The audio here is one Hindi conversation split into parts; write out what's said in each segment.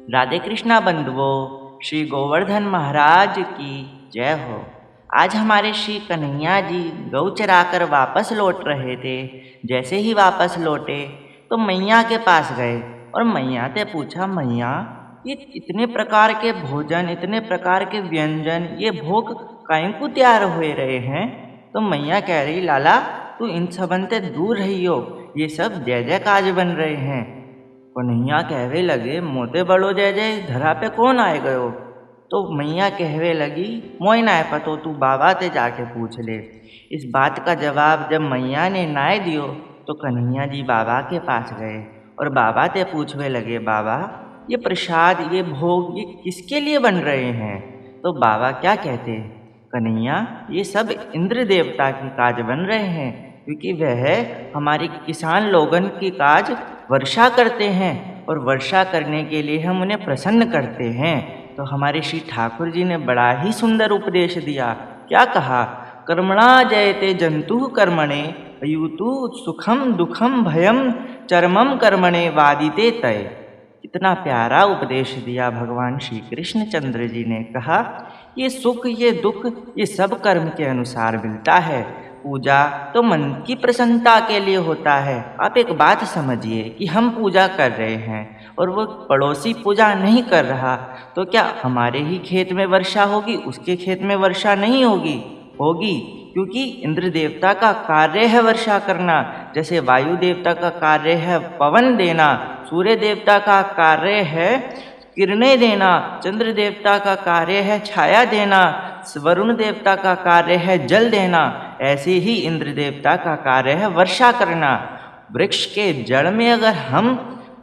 राधे कृष्णा बंधुओं, श्री गोवर्धन महाराज की जय हो। आज हमारे श्री कन्हैया जी गौ चराकर वापस लौट रहे थे। जैसे ही वापस लौटे तो मैया के पास गए और मैया से पूछा, मैया ये इतने प्रकार के भोजन, इतने प्रकार के व्यंजन, ये भोग काहे को तैयार हुए रहे हैं? तो मैया कह रही, लाला तू इन सबन से दूर रही हो, ये सब जय जय काज बन रहे हैं। कन्हैया कहवे लगे, मोते बड़ो जय जय धरा पे कौन आए गयो? तो मैया कहवे लगी, मोय नाय पतो, तू बाबा ते जाके पूछ ले। इस बात का जवाब जब मैया ने नाय दियो तो कन्हैया जी बाबा के पास गए और बाबा ते पूछवे लगे, बाबा ये प्रसाद, ये भोग, ये किसके लिए बन रहे हैं? तो बाबा क्या कहते, कन्हैया ये सब इंद्र देवता की काज बन रहे हैं, क्योंकि वह हमारे किसान लोगन की काज वर्षा करते हैं और वर्षा करने के लिए हम उन्हें प्रसन्न करते हैं। तो हमारे श्री ठाकुर जी ने बड़ा ही सुंदर उपदेश दिया। क्या कहा, कर्मणा जयते जंतु कर्मणे अयुतु सुखम दुखम भयम चरमम कर्मणे वादिते तय। कितना प्यारा उपदेश दिया भगवान श्री कृष्ण चंद्र जी ने। कहा, ये सुख, ये दुख, ये सब कर्म के अनुसार मिलता है। पूजा तो मन की प्रसन्नता के लिए होता है। आप एक बात समझिए कि हम पूजा कर रहे हैं और वो पड़ोसी पूजा नहीं कर रहा, तो क्या हमारे ही खेत में वर्षा होगी, उसके खेत में वर्षा नहीं होगी? होगी, क्योंकि इंद्र देवता का कार्य है वर्षा करना। जैसे वायु देवता का कार्य है पवन देना, सूर्य देवता का कार्य है किरणें देना, चंद्र देवता का कार्य है छाया देना, वरुण देवता का कार्य है जल देना, ऐसे ही इंद्र देवता का कार्य है वर्षा करना। वृक्ष के जड़ में अगर हम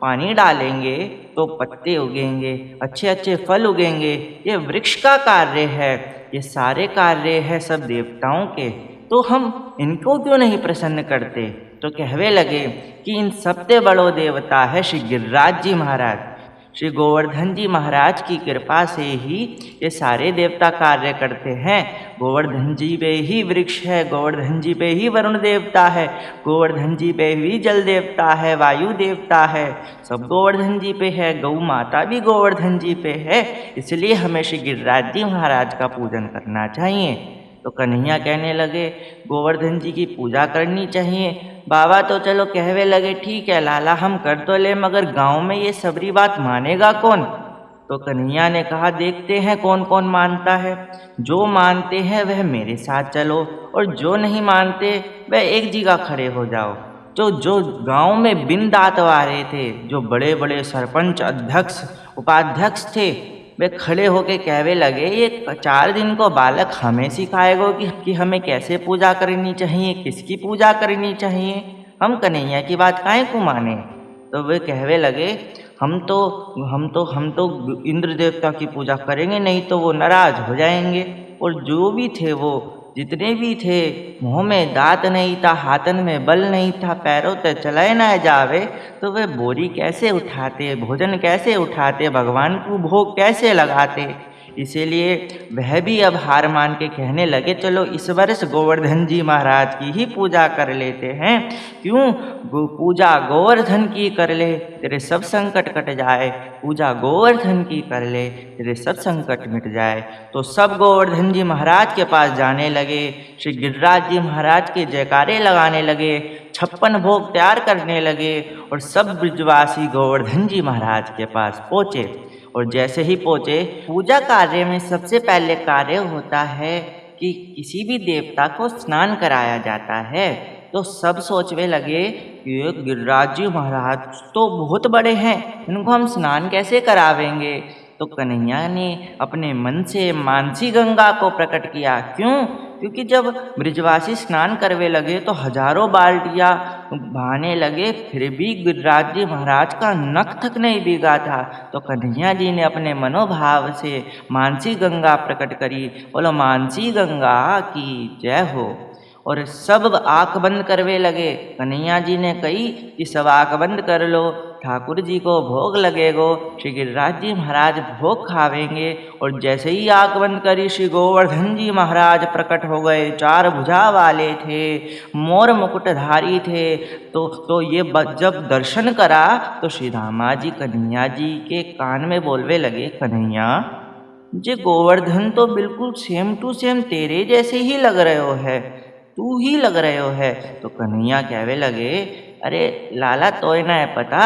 पानी डालेंगे तो पत्ते उगेंगे, अच्छे अच्छे फल उगेंगे। ये वृक्ष का कार्य है, ये सारे कार्य है सब देवताओं के। तो हम इनको क्यों नहीं प्रसन्न करते? तो कहवे लगे कि इन सबसे बड़ो देवता है श्री गिरिराज जी महाराज। श्री गोवर्धन जी महाराज की कृपा से ही ये सारे देवता कार्य करते हैं। गोवर्धन जी पे ही वृक्ष है, गोवर्धन जी पे ही वरुण देवता है, गोवर्धन जी पे ही जल देवता है, वायु देवता है, सब गोवर्धन जी पे है। गौ माता भी गोवर्धन जी पे है। इसलिए हमें श्री गिरिराज जी महाराज का पूजन करना चाहिए। तो कन्हैया कहने लगे, गोवर्धन जी की पूजा करनी चाहिए। बाबा तो चलो कहवे लगे, ठीक है लाला हम कर तो ले, मगर गांव में ये सबरी बात मानेगा कौन? तो कन्हैया ने कहा, देखते हैं कौन कौन मानता है। जो मानते हैं वह मेरे साथ चलो, और जो नहीं मानते वह एक जगह खड़े हो जाओ। जो जो गांव में बिन दांत वाले थे, जो बड़े बड़े सरपंच, अध्यक्ष, उपाध्यक्ष थे, वे खड़े होके कहवे लगे, ये 4 दिन को बालक हमें सिखाएगो कि हमें कैसे पूजा करनी चाहिए, किसकी पूजा करनी चाहिए, हम कन्हैया की बात काहे को माने? तो वे कहवे लगे, हम तो इंद्र देवता की पूजा करेंगे, नहीं तो वो नाराज हो जाएंगे। और जो भी थे, वो जितने भी थे, मुंह में दांत नहीं था, हाथन में बल नहीं था, पैरों ते चलाए ना जावे, तो वे बोरी कैसे उठाते, भोजन कैसे उठाते, भगवान को भोग कैसे लगाते? इसीलिए वह भी अब हार मान के कहने लगे, चलो इस वर्ष गोवर्धन जी महाराज की ही पूजा कर लेते हैं। क्यों? पूजा गोवर्धन की कर ले, तेरे सब संकट कट जाए। पूजा गोवर्धन की कर ले, तेरे सब संकट मिट जाए। तो सब गोवर्धन जी महाराज के पास जाने लगे, श्री गिरिराज जी महाराज के जयकारे लगाने लगे, 56 भोग तैयार करने लगे, और सब ब्रजवासी गोवर्धन जी महाराज के पास पहुँचे। और जैसे ही पहुँचे, पूजा कार्य में सबसे पहले कार्य होता है कि किसी भी देवता को स्नान कराया जाता है। तो सब सोचने लगे कि ये गिरिराज जी महाराज तो बहुत बड़े हैं, इनको हम स्नान कैसे करावेंगे? तो कन्हैया ने अपने मन से मानसी गंगा को प्रकट किया। क्यों? क्योंकि जब ब्रिजवासी स्नान करवे लगे तो हजारों बाल्टियाँ बहाने लगे, फिर भी गिरिराज जी महाराज का नख तक नहीं भीगा था। तो कन्हैया जी ने अपने मनोभाव से मानसी गंगा प्रकट करी। बोलो मानसी गंगा की जय हो। और सब आंख बंद करवे लगे। कन्हैया जी ने कही कि सब आंख बंद कर लो। ठाकुर जी को भोग लगेगो। श्री गिरिराज जी महाराज भोग खावेंगे और जैसे ही आंख बंद करी श्री गोवर्धन जी महाराज प्रकट हो गए। 4 भुजा वाले थे, मोर मुकुटधारी थे। तो ये जब दर्शन करा तो श्री दामा जी कन्हैया जी के कान में बोलवे लगे, कन्हैया जे गोवर्धन तो बिल्कुल सेम टू सेम तेरे जैसे ही लग रहे हो है, तू ही लग रहे हो है। तो कन्हैया कहवे लगे, अरे लाला तोय ना है पता,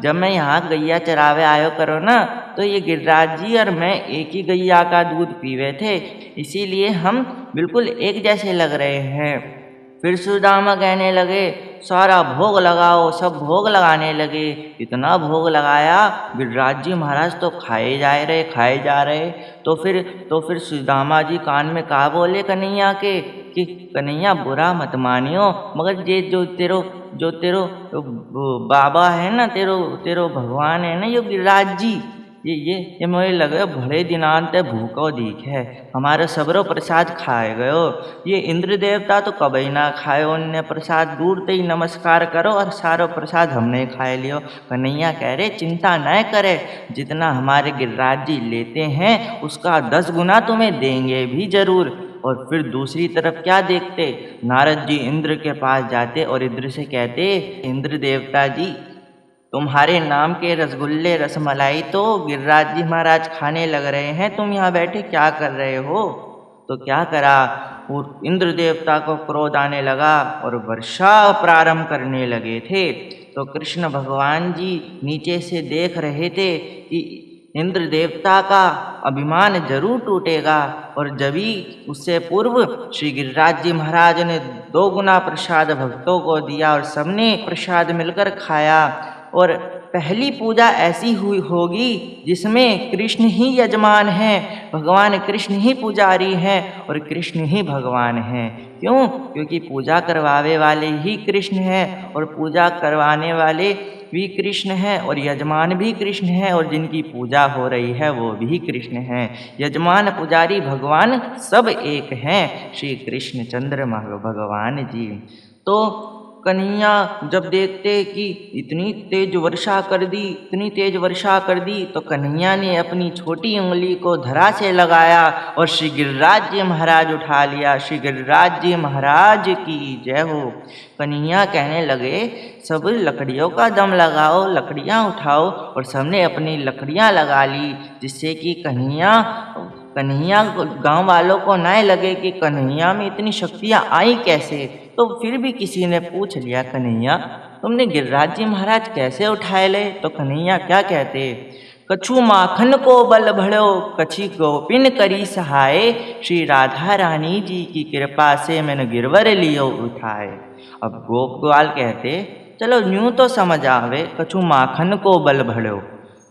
जब मैं यहाँ गैया चरावे आयो करो ना तो ये गिरिराज जी और मैं एक ही गैया का दूध पीवे थे, इसीलिए हम बिल्कुल एक जैसे लग रहे हैं। फिर सुदामा कहने लगे, सारा भोग लगाओ। सब भोग लगाने लगे। इतना भोग लगाया, गिरिराज जी महाराज तो खाए जा रहे। तो फिर सुदामा जी कान में कहा बोले कन्हैया के कि कन्हैया बुरा मत मानियो, मगर ये जो तेरो बाबा है ना, तेरो भगवान है ना, ये गिरिराज जी, ये मुझे लगे बड़े दिनांत भूखो दीख है, हमारे सबरो प्रसाद खाए गयो। ये इंद्र देवता तो कभी ना खाए, उनने प्रसाद दूर ते ही नमस्कार करो और सारो प्रसाद हमने खाए लियो। कन्हैया कह रहे चिंता न करे, जितना हमारे गिरिराज जी लेते हैं उसका 10 गुना तुम्हें देंगे भी जरूर। और फिर दूसरी तरफ क्या देखते, नारद जी इंद्र के पास जाते और इंद्र से कहते, इंद्र देवता जी तुम्हारे नाम के रसगुल्ले रसमलाई तो गिरिराज जी महाराज खाने लग रहे हैं, तुम यहाँ बैठे क्या कर रहे हो। तो क्या करा, और इंद्र देवता को क्रोध आने लगा और वर्षा प्रारंभ करने लगे थे। तो कृष्ण भगवान जी नीचे से देख रहे थे कि इंद्र देवता का अभिमान जरूर टूटेगा, और जभी उससे पूर्व श्री गिरिराज जी महाराज ने 2 गुना प्रसाद भक्तों को दिया और सबने प्रसाद मिलकर खाया। और पहली पूजा ऐसी हुई होगी जिसमें कृष्ण ही यजमान हैं, भगवान कृष्ण ही पुजारी हैं और कृष्ण ही भगवान हैं। क्यों? क्योंकि पूजा करवावे वाले ही कृष्ण हैं और पूजा करवाने वाले भी कृष्ण हैं और यजमान भी कृष्ण हैं और जिनकी पूजा हो रही है वो भी कृष्ण हैं। यजमान पुजारी भगवान सब एक हैं, श्री कृष्ण चंद्र भगवान जी। तो कन्हैया जब देखते कि इतनी तेज वर्षा कर दी, तो कन्हैया ने अपनी छोटी उंगली को धरा से लगाया और श्री गिरिराज जी महाराज उठा लिया। श्री गिरिराज जी महाराज की जय हो। कन्हैया कहने लगे, सब लकड़ियों का दम लगाओ, लकड़ियाँ उठाओ, और सबने अपनी लकड़ियाँ लगा ली, जिससे कि कन्हैया गांव वालों को न लगे कि कन्हैया में इतनी शक्तियाँ आई कैसे। तो फिर भी किसी ने पूछ लिया, कन्हैया तुमने गिरिराज जी महाराज कैसे उठाए ले। तो कन्हैया क्या कहते, कछु माखन को बल भड़ो, कछि गोपिन करी सहाय, श्री राधा रानी जी की कृपा से मैंने गिरवर लियो उठाए। अब गोप ग्वाल कहते, चलो यूं तो समझ आवे, कछु माखन को बल भड़ो,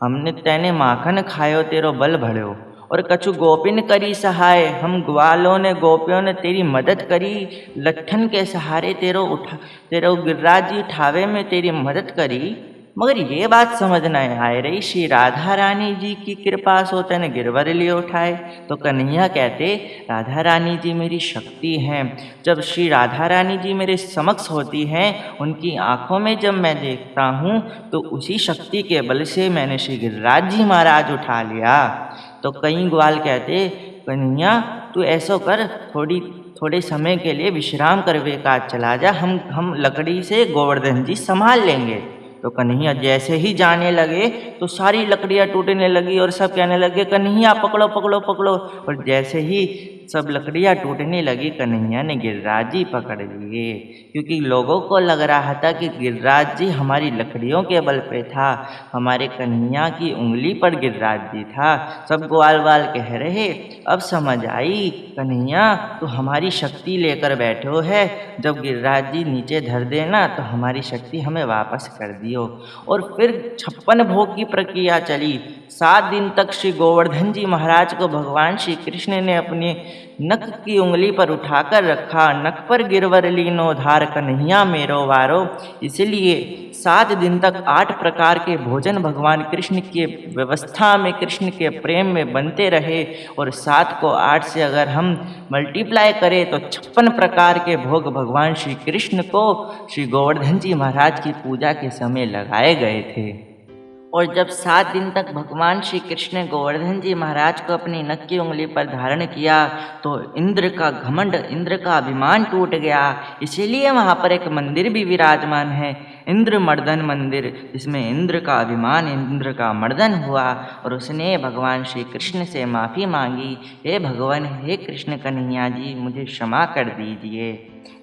हमने तेने माखन खायो तेरो बल भड़ो, और कछु गोपिन करी सहाय, हम ग्वालों ने गोपियों ने तेरी मदद करी, लट्ठन के सहारे तेरो गिरिराज जी ठावे में तेरी मदद करी। मगर ये बात समझ न आए रही, श्री राधा रानी जी की कृपा से तेने गिरवर लिए उठाए। तो कन्हैया कहते, राधा रानी जी मेरी शक्ति हैं, जब श्री राधा रानी जी मेरे समक्ष होती हैं, उनकी आंखों में जब मैं देखता हूँ तो उसी शक्ति के बल से मैंने श्री गिरिराज जी महाराज उठा लिया। तो कई ग्वाल कहते, कन्हैया तू ऐसा कर, थोड़े समय के लिए विश्राम करवे का चला जा, हम लकड़ी से गोवर्धन जी संभाल लेंगे। तो कन्हैया जैसे ही जाने लगे तो सारी लकड़ियाँ टूटने लगी और सब कहने लगे, कन्हैया पकड़ो पकड़ो पकड़ो। और जैसे ही सब लकड़ियाँ टूटने लगी, कन्हैया ने गिरिराज जी पकड़ लिए, क्योंकि लोगों को लग रहा था कि गिरिराज जी हमारी लकड़ियों के बल पे था, हमारे कन्हैया की उंगली पर गिरिराज जी था। सब ग्वाल वाल कह रहे, अब समझ आई कन्हैया तो हमारी शक्ति लेकर बैठो है, जब गिरिराज जी नीचे धर देना तो हमारी शक्ति हमें वापस कर दियो। और फिर 56 भोग की प्रक्रिया चली। 7 दिन तक श्री गोवर्धन जी महाराज को भगवान श्री कृष्ण ने अपने नख की उंगली पर उठाकर रखा। नख पर गिरवर लीनो धार कन्हैया मेरो वारो। इसलिए 7 दिन तक 8 प्रकार के भोजन भगवान कृष्ण की व्यवस्था में, कृष्ण के प्रेम में बनते रहे। और 7 को 8 से अगर हम मल्टीप्लाई करें तो 56 प्रकार के भोग भगवान श्री कृष्ण को श्री गोवर्धन जी महाराज की पूजा के समय लगाए गए थे। और जब 7 दिन तक भगवान श्री कृष्ण ने गोवर्धन जी महाराज को अपनी नख की उंगली पर धारण किया तो इंद्र का घमंड, इंद्र का अभिमान टूट गया। इसीलिए वहाँ पर एक मंदिर भी विराजमान है, इंद्र मर्दन मंदिर, जिसमें इंद्र का अभिमान, इंद्र का मर्दन हुआ और उसने भगवान श्री कृष्ण से माफ़ी मांगी, हे भगवान, हे कृष्ण कन्हैया जी, मुझे क्षमा कर दीजिए।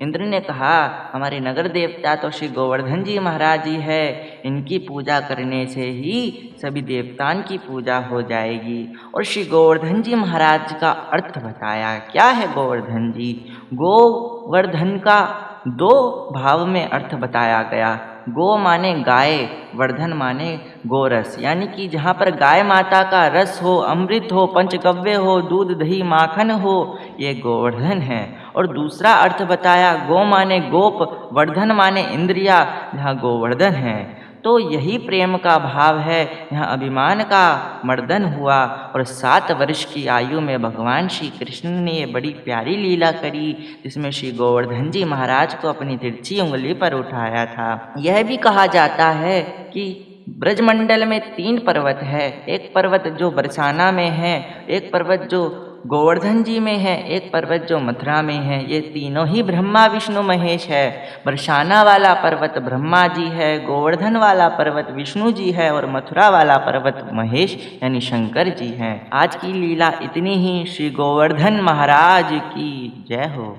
इंद्र ने कहा, हमारे नगर देवता तो श्री गोवर्धन जी महाराज जी है, इनकी पूजा करने से ही सभी देवताओं की पूजा हो जाएगी। और श्री गोवर्धन जी महाराज का अर्थ बताया। क्या है गोवर्धन जी? गोवर्धन का 2 भाव में अर्थ बताया गया। गो माने गाय, वर्धन माने गोरस, यानी कि जहाँ पर गाय माता का रस हो, अमृत हो, पंचगव्य हो, दूध दही माखन हो, ये गोवर्धन है। और दूसरा अर्थ बताया, गो माने गोप, वर्धन माने इंद्रिया, जहाँ गोवर्धन है। तो यही प्रेम का भाव है, यहाँ अभिमान का मर्दन हुआ। और 7 वर्ष की आयु में भगवान श्री कृष्ण ने ये बड़ी प्यारी लीला करी, जिसमें श्री गोवर्धन जी महाराज को अपनी तिरछी उंगली पर उठाया था। यह भी कहा जाता है कि ब्रजमंडल में 3 पर्वत है। एक पर्वत जो बरसाना में है, एक पर्वत जो गोवर्धन जी में है, एक पर्वत जो मथुरा में है। ये तीनों ही ब्रह्मा विष्णु महेश है। बरसाना वाला पर्वत ब्रह्मा जी है, गोवर्धन वाला पर्वत विष्णु जी है और मथुरा वाला पर्वत महेश यानी शंकर जी हैं। आज की लीला इतनी ही। श्री गोवर्धन महाराज की जय हो।